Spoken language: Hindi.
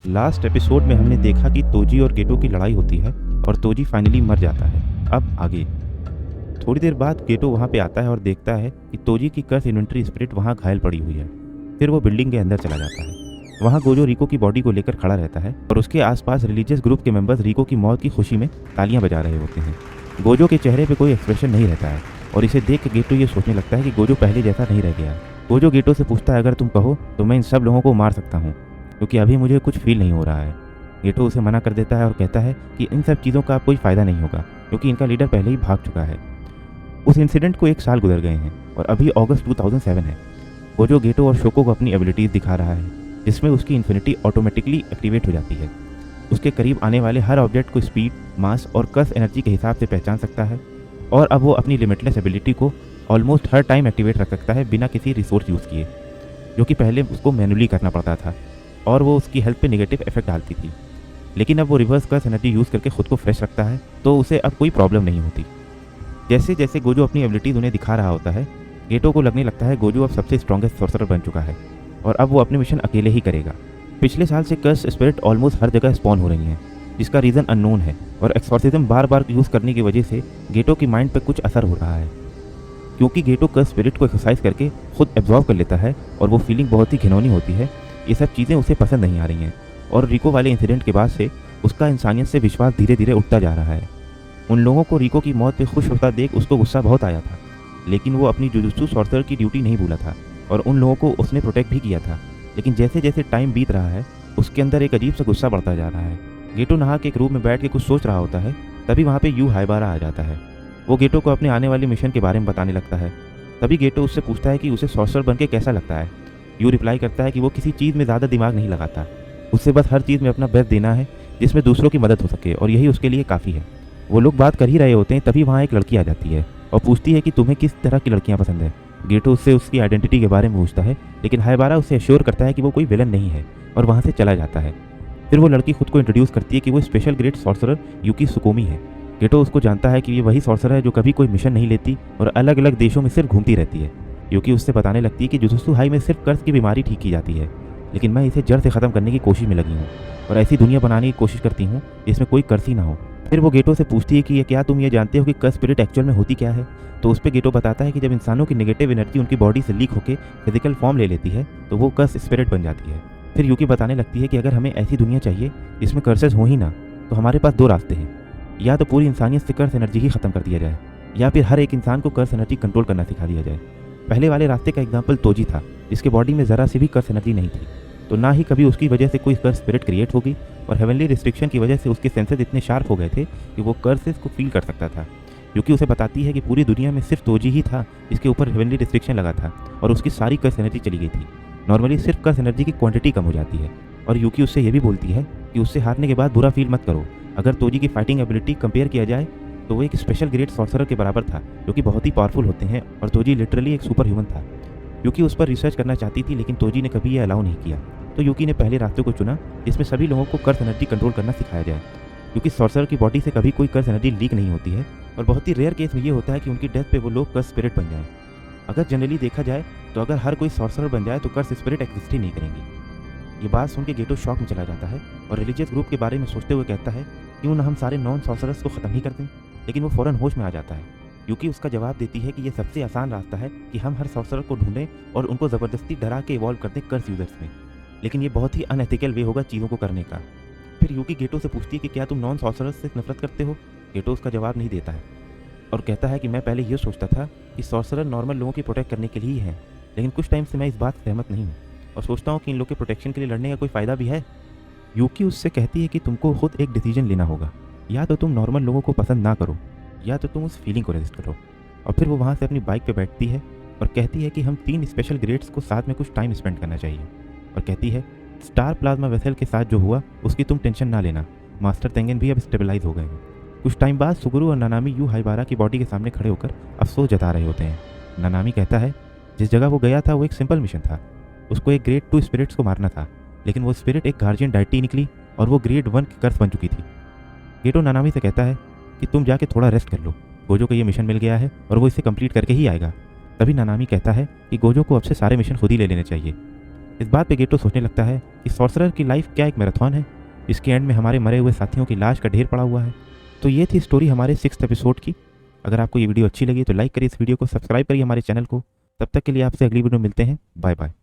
लास्ट एपिसोड में हमने देखा कि तोजी और गेटो की लड़ाई होती है और तोजी फाइनली मर जाता है। अब आगे थोड़ी देर बाद गेटो वहाँ पे आता है और देखता है कि तोजी की कर्स इन्वेंट्री स्पिरिट वहाँ घायल पड़ी हुई है। फिर वो बिल्डिंग के अंदर चला जाता है। वहाँ गोजो रिको की बॉडी को लेकर खड़ा रहता है और उसके आसपास रिलीजियस ग्रुप के मेंबर्स रिको की मौत की खुशी में तालियां बजा रहे होते हैं। गोजो के चेहरे पे कोई एक्सप्रेशन नहीं रहता है और इसे देख के गेटो ये सोचने लगता है कि गोजो पहले जैसा नहीं रह गया। गोजो गेटो से पूछता है, अगर तुम कहो तो मैं इन सब लोगों को मार सकता हूँ, क्योंकि अभी मुझे कुछ फील नहीं हो रहा है। गेटो उसे मना कर देता है और कहता है कि इन सब चीज़ों का कोई फ़ायदा नहीं होगा, क्योंकि इनका लीडर पहले ही भाग चुका है। उस इंसिडेंट को 1 साल गुजर गए हैं और अभी अगस्त 2007 है। गोजो गेटो और शोको को अपनी एबिलिटीज़ दिखा रहा है, जिसमें उसकी इन्फिनिटी ऑटोमेटिकली एक्टिवेट हो जाती है। उसके करीब आने वाले हर ऑब्जेक्ट को स्पीड, मास और कर्स एनर्जी के हिसाब से पहचान सकता है और अब वो अपनी लिमिटलेस एबिलिटी को ऑलमोस्ट हर टाइम एक्टिवेट रख सकता है बिना किसी रिसोर्स यूज़ किए, जो कि पहले उसको मैनुअली करना पड़ता था और वो उसकी हेल्थ पे नेगेटिव इफेक्ट डालती थी। लेकिन अब वो रिवर्स कर्स एनर्जी यूज़ करके खुद को फ्रेश रखता है, तो उसे अब कोई प्रॉब्लम नहीं होती। जैसे जैसे गोजो अपनी एबिलिटीज उन्हें दिखा रहा होता है, गेटो को लगने लगता है गोजो अब सबसे स्ट्रॉन्गेस्ट सॉर्सरर बन चुका है और अब वो अपने मिशन अकेले ही करेगा। पिछले साल से कर्स स्पिरिट ऑलमोस्ट हर जगह स्पॉन हो रही हैं, जिसका रीज़न अननोन है और एक्सॉर्सिज्म बार बार यूज़ करने की वजह से गेटो की माइंड पर कुछ असर हो रहा है। क्योंकि गेटो कर्स स्पिरिट को एक्सरसाइज करके खुद एब्जॉर्व कर लेता है और वो फीलिंग बहुत ही घिनौनी होती है, ये सब चीज़ें उसे पसंद नहीं आ रही हैं और रिको वाले इंसिडेंट के बाद से उसका इंसानियत से विश्वास धीरे धीरे उठता जा रहा है। उन लोगों को रिको की मौत पे खुश होता देख उसको गुस्सा बहुत आया था, लेकिन वो अपनी जुजुत्सु सॉर्सरर की ड्यूटी नहीं भूला था और उन लोगों को उसने प्रोटेक्ट भी किया था। लेकिन जैसे जैसे टाइम बीत रहा है, उसके अंदर एक अजीब सा गुस्सा बढ़ता जा रहा है। गेटो नहा के एक रूम में बैठ के कुछ सोच रहा होता है, तभी वहाँ पे यू हाइबारा आ जाता है। वो गेटो को अपने आने वाले मिशन के बारे में बताने लगता है। तभी गेटो उससे पूछता है कि उसे सॉर्सरर बन के कैसा लगता है। यू रिप्लाई करता है कि वो किसी चीज़ में ज़्यादा दिमाग नहीं लगाता, उससे बस हर चीज़ में अपना बेस्ट देना है जिसमें दूसरों की मदद हो सके और यही उसके लिए काफ़ी है। वो लोग बात कर ही रहे होते हैं, तभी वहाँ एक लड़की आ जाती है और पूछती है कि तुम्हें किस तरह की लड़कियाँ पसंद है। गेटो उससे उसकी आइडेंटिटी के बारे में पूछता है, लेकिन हाइबारा उसे एश्योर करता है कि वो कोई विलन नहीं है और वहाँ से चला जाता है। फिर वो लड़की खुद को इंट्रोड्यूस करती है कि वो स्पेशल ग्रेड सॉर्सरर यूकी सुकोमी है। गेटो उसको जानता है कि ये वही सॉर्सरर है जो कभी कोई मिशन नहीं लेती और अलग अलग देशों में सिर्फ घूमती रहती है। यूकी उससे बताने लगती है कि जुजुत्सु हाई में सिर्फ कर्ज की बीमारी ठीक की जाती है, लेकिन मैं इसे जड़ से ख़त्म करने की कोशिश में लगी हूँ और ऐसी दुनिया बनाने की कोशिश करती हूँ जिसमें कोई कर्ज ही ना हो। फिर वो गेटो से पूछती है कि क्या तुम ये जानते हो कि कर्ज स्पिरिट एक्चुअल में होती क्या है। तो उस पर गेटो बताता है कि जब इंसानों की नेगेटिव एनर्जी उनकी बॉडी से लीक होकर फिजिकल फॉर्म ले लेती है तो वो कर्ज स्पिरिट बन जाती है। फिर यूकी बताने लगती है कि अगर हमें ऐसी दुनिया चाहिए जिसमें कर्सेस हो ही ना, तो हमारे पास 2 रास्ते हैं। या तो पूरी इंसानियत से कर्स एनर्जी ही ख़त्म कर दिया जाए, या फिर हर एक इंसान को कर्स एनर्जी कंट्रोल करना सिखा दिया जाए। पहले वाले रास्ते का एग्जाम्पल तोजी था, जिसके बॉडी में ज़रा सी भी कर्स एनर्जी नहीं थी, तो ना ही कभी उसकी वजह से कोई कर्स स्पिरिट क्रिएट होगी और हेवनली रिस्ट्रिक्शन की वजह से उसके सेंसेस इतने शार्प हो गए थे कि वो कर्सेस को फील कर सकता था। क्योंकि उसे बताती है कि पूरी दुनिया में सिर्फ तोजी ही था जिसके ऊपर हेवनली रिस्ट्रिक्शन लगा था और उसकी सारी कर्स एनर्जी चली गई थी। नॉर्मली सिर्फ कर्स एनर्जी की क्वांटिटी कम हो जाती है और यूकी उससे ये भी बोलती है कि उससे हारने के बाद बुरा फील मत करो। अगर तोजी की फाइटिंग एबिलिटी कंपेयर किया जाए तो वो एक स्पेशल ग्रेड सॉर्सरर के बराबर था, जो कि बहुत ही पावरफुल होते हैं और तोजी लिटरली एक सुपर ह्यूमन था। यूकी उस पर रिसर्च करना चाहती थी, लेकिन तोजी ने कभी ये अलाउ नहीं किया। तो यूकी ने पहले रास्ते को चुना जिसमें सभी लोगों को कर्स एनर्जी कंट्रोल करना सिखाया जाए, क्योंकि सॉर्सरर की बॉडी से कभी कोई कर्स एनर्जी लीक नहीं होती है और बहुत ही रेयर केस में ये होता है कि उनकी डेथ पे वो लोग कर्स स्पिरिट बन जाएं। अगर जनरली देखा जाए तो अगर हर कोई सॉर्सरर बन जाए तो कर्स स्पिरिट एग्जिस्ट ही नहीं करेंगी। ये बात सुन के गेटो शॉक में चला जाता है और रिलीजियस ग्रुप के बारे में सोचते हुए कहता है, क्यों ना हम सारे नॉन सॉर्सरर्स को ख़त्म ही कर दें। लेकिन वो फ़ौरन होश में आ जाता है। यूकी उसका जवाब देती है कि ये सबसे आसान रास्ता है कि हम हर सॉर्सरर को ढूंढें और उनको ज़बरदस्ती डरा के इवॉल्व कर दें कर्स यूजर्स में, लेकिन ये बहुत ही अनएथिकल वे होगा चीज़ों को करने का। फिर यूकी गेटो से पूछती है कि क्या तुम नॉन सॉर्सरर्स से नफरत करते हो। गेटो उसका जवाब नहीं देता है और कहता है कि मैं पहले ये सोचता था कि सॉर्सरर नॉर्मल लोगों की प्रोटेक्ट करने के लिए ही है, लेकिन कुछ टाइम से मैं इस बात से सहमत नहीं हूँ और सोचता हूँ कि इन लोग के प्रोटेक्शन के लिए लड़ने का कोई फ़ायदा भी है। यूकी उससे कहती है कि तुमको खुद एक डिसीजन लेना होगा, या तो तुम नॉर्मल लोगों को पसंद ना करो या तो तुम उस फीलिंग को रेजिस्ट करो। और फिर वो वहाँ से अपनी बाइक पे बैठती है और कहती है कि हम 3 स्पेशल ग्रेड्स को साथ में कुछ टाइम स्पेंड करना चाहिए और कहती है, स्टार प्लाज्मा वेसल के साथ जो हुआ उसकी तुम टेंशन ना लेना, मास्टर तेंगन भी अब स्टेबलाइज हो गए हैं। कुछ टाइम बाद सुगुरु और नानामी यू हाइबारा की बॉडी के सामने खड़े होकर अफसोस जता रहे होते हैं। नानामी कहता है, जिस जगह वो गया था वो एक सिंपल मिशन था, उसको एक ग्रेड 2 स्पिरिट्स को मारना था, लेकिन वो स्पिरिट एक गार्जियन डाइटी निकली और वो ग्रेड 1 की कर्स बन चुकी थी। गेटो नानामी से कहता है कि तुम जाके थोड़ा रेस्ट कर लो, गोजो को ये मिशन मिल गया है और वो इसे कंप्लीट करके ही आएगा। तभी नानामी कहता है कि गोजो को अब से सारे मिशन खुद ही ले लेने चाहिए। इस बात पे गेटो सोचने लगता है कि सॉर्सरर की लाइफ क्या एक मैराथन है, इसके एंड में हमारे मरे हुए साथियों की लाश का ढेर पड़ा हुआ है। तो ये थी स्टोरी हमारे 6th एपिसोड की। अगर आपको ये वीडियो अच्छी लगी तो लाइक करिए इस वीडियो को, सब्सक्राइब करिए हमारे चैनल को। तब तक के लिए आपसे अगली वीडियो मिलते हैं। Bye bye.